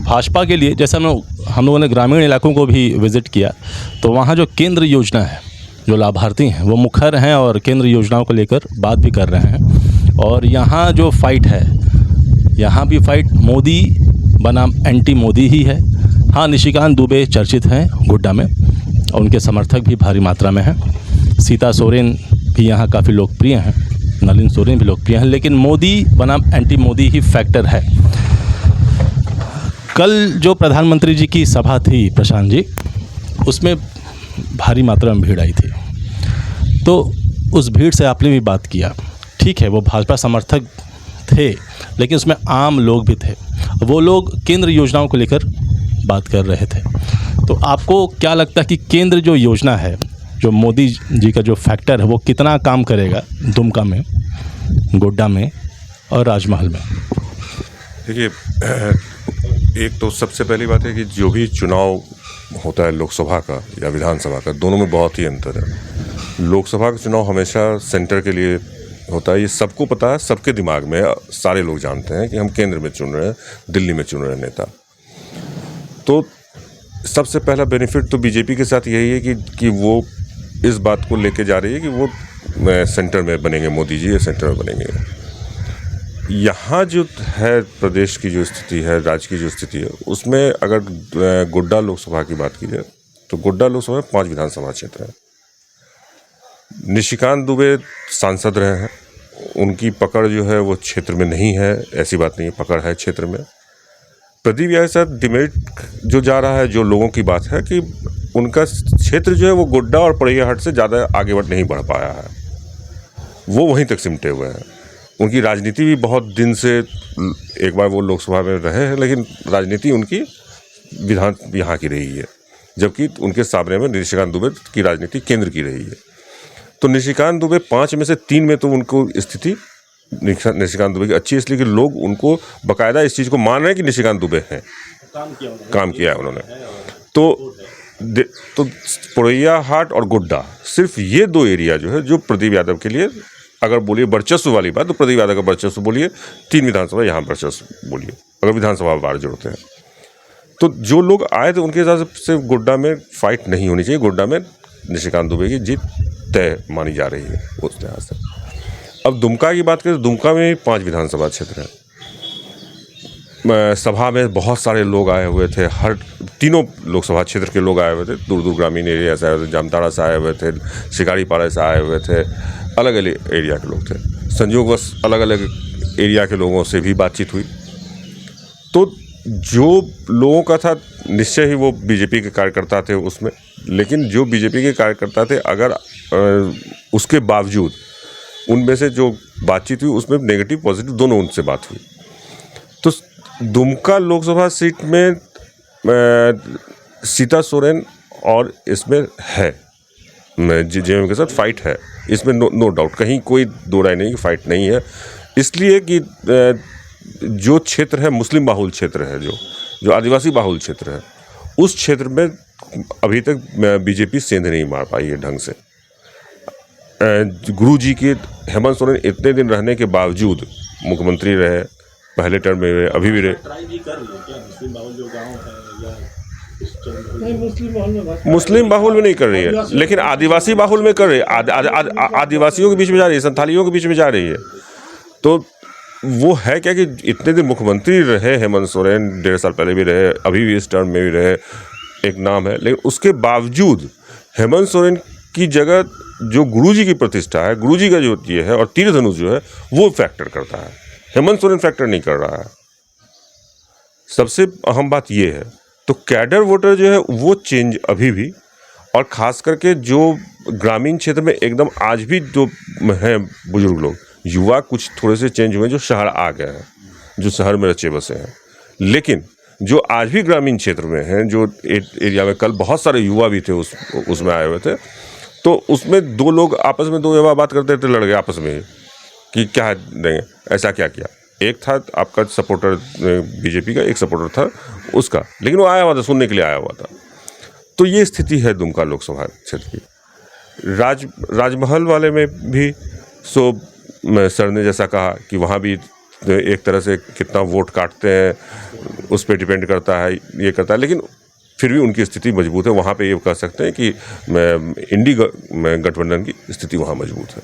भाजपा के लिए, जैसे हम लोगों ने ग्रामीण इलाकों को भी विज़िट किया, तो वहाँ जो केंद्र योजना है, जो लाभार्थी हैं वो मुखर हैं और केंद्र योजनाओं को लेकर बात भी कर रहे हैं। और यहाँ जो फाइट है, यहाँ भी फाइट मोदी बनाम एंटी मोदी ही है। हाँ, निशिकांत दुबे चर्चित हैं गोड्डा में और उनके समर्थक भी भारी मात्रा में हैं। सीता सोरेन भी यहाँ काफ़ी लोकप्रिय हैं, नलिन सोरेन भी लोकप्रिय हैं, लेकिन मोदी बनाम एंटी मोदी ही फैक्टर है। कल जो प्रधानमंत्री जी की सभा थी प्रशांत जी, उसमें भारी मात्रा में भीड़ आई थी, तो उस भीड़ से आपने भी बात किया। ठीक है, वो भाजपा समर्थक थे, लेकिन उसमें आम लोग भी थे। वो लोग केंद्र योजनाओं को लेकर बात कर रहे थे। तो आपको क्या लगता है कि केंद्र जो योजना है, जो मोदी जी का जो फैक्टर है, वो कितना काम करेगा दुमका में, गोड्डा में और राजमहल में? देखिए, एक तो सबसे पहली बात है कि जो भी चुनाव होता है लोकसभा का या विधानसभा का, दोनों में बहुत ही अंतर है। लोकसभा का चुनाव हमेशा सेंटर के लिए होता है, ये सबको पता है, सबके दिमाग में सारे लोग जानते हैं कि हम केंद्र में चुन रहे हैं, दिल्ली में चुन रहे हैं नेता। तो सबसे पहला बेनिफिट तो बीजेपी के साथ यही है कि वो इस बात को लेके जा रही है कि वो सेंटर में बनेंगे, मोदी जी सेंटर में बनेंगे। यहाँ जो है प्रदेश की जो स्थिति है, राज्य की जो स्थिति है, उसमें अगर गोड्डा लोकसभा की बात की जाए तो गोड्डा लोकसभा में 5 विधानसभा क्षेत्र है। निशिकांत दुबे सांसद रहे हैं, उनकी पकड़ जो है वो क्षेत्र में नहीं है, ऐसी बात नहीं है, पकड़ है क्षेत्र में। प्रदीप यादव साहब डिमेरिट जो जा रहा है, जो लोगों की बात है कि उनका क्षेत्र जो है वो गोड्डा और परैयाहाट से ज़्यादा आगे नहीं बढ़ पाया है, वो वहीं तक सिमटे हुए हैं। उनकी राजनीति भी बहुत दिन से, एक बार वो लोकसभा में रहे हैं, लेकिन राजनीति उनकी विधान यहाँ की रही है, जबकि उनके सामने में निशिकांत दुबे की राजनीति केंद्र की रही है। तो निशिकांत दुबे 5 में से 3 में तो उनको स्थिति निशिकांत दुबे की अच्छी है, इसलिए कि लोग उनको बाकायदा इस चीज़ को मान रहे हैं कि निशिकांत दुबे हैं, काम किया है उन्होंने। तो परैयाहाट और गोड्डा, सिर्फ ये 2 एरिया जो है जो प्रदीप यादव के लिए, अगर बोलिए वर्चस्व वाली बात, तो प्रदीप यादव का वर्चस्व बोलिए, 3 विधानसभा यहाँ वर्चस्व बोलिए, अगर विधानसभा बार जोड़ते हैं। तो जो लोग आए थे उनके हिसाब से गोड्डा में फाइट नहीं होनी चाहिए, गोड्डा में निशिकांत दुबे की जीत तय मानी जा रही है उस लिहाज से। अब दुमका की बात करें तो दुमका में 5 विधानसभा क्षेत्र है। सभा में बहुत सारे लोग आए हुए थे, हर तीनों लोकसभा क्षेत्र के लोग आए हुए थे, दूर दूर ग्रामीण एरिया से आए हुए थे, जामताड़ा से आए हुए थे, शिकारीपाड़ा से आए हुए थे, अलग अलग एरिया के लोग थे। संयोगवश अलग अलग एरिया के लोगों से भी बातचीत हुई। तो जो लोगों का था, निश्चय ही वो बीजेपी के कार्यकर्ता थे उसमें, लेकिन जो बीजेपी के कार्यकर्ता थे, अगर उसके बावजूद उनमें से जो बातचीत हुई उसमें नेगेटिव पॉजिटिव दोनों उनसे बात हुई। तो दुमका लोकसभा सीट में सीता सोरेन और इसमें है जेएमएम के साथ फाइट है, इसमें नो डाउट, कहीं कोई दो राय नहीं कि फाइट नहीं है। इसलिए कि जो क्षेत्र है मुस्लिम बाहुल क्षेत्र है, जो आदिवासी बाहुल क्षेत्र है, उस क्षेत्र में अभी तक बीजेपी सेंध नहीं मार पाई है ढंग से। गुरु जी के हेमंत सोरेन इतने दिन रहने के बावजूद मुख्यमंत्री रहे, पहले टर्म में रहे, अभी भी रहे। मुस्लिम बाहुल में नहीं कर रही है, लेकिन आदिवासी बाहुल में कर रही है, आदिवासियों के बीच में जा रही है, संथालियों के बीच में जा रही है। तो वो है क्या कि इतने दिन मुख्यमंत्री रहे हेमंत सोरेन, 1.5 साल पहले भी रहे, अभी भी इस टर्म में भी रहे, एक नाम है, लेकिन उसके बावजूद हेमंत सोरेन की जगह जो गुरुजी की प्रतिष्ठा है, गुरुजी का जो ये है और तीर धनुष जो है, वो फैक्टर करता है। हेमंत सोरेन फैक्टर नहीं कर रहा है। सबसे अहम बात ये है। तो कैडर वोटर जो है वो चेंज अभी भी, और ख़ास करके जो ग्रामीण क्षेत्र में एकदम आज भी जो हैं बुजुर्ग लोग, युवा कुछ थोड़े से चेंज हुए जो शहर आ गए हैं, जो शहर में रचे बसे हैं, लेकिन जो आज भी ग्रामीण क्षेत्र में हैं, जो एरिया में कल बहुत सारे युवा भी थे उसमें आए हुए थे, तो उसमें 2 लोग आपस में 2 युवा बात करते थे, लड़ गए आपस में कि क्या देंगे, ऐसा क्या किया। एक था आपका सपोर्टर बीजेपी का, एक सपोर्टर था उसका, लेकिन वो आया हुआ था, सुनने के लिए आया हुआ था। तो ये स्थिति है दुमका लोकसभा क्षेत्र की। राजमहल वाले में भी सर ने जैसा कहा कि वहाँ भी एक तरह से कितना वोट काटते हैं उस पर डिपेंड करता है, ये करता है, लेकिन फिर भी उनकी स्थिति मजबूत है। वहाँ पे ये कह सकते हैं कि इंडी गठबंधन की स्थिति वहाँ मजबूत है।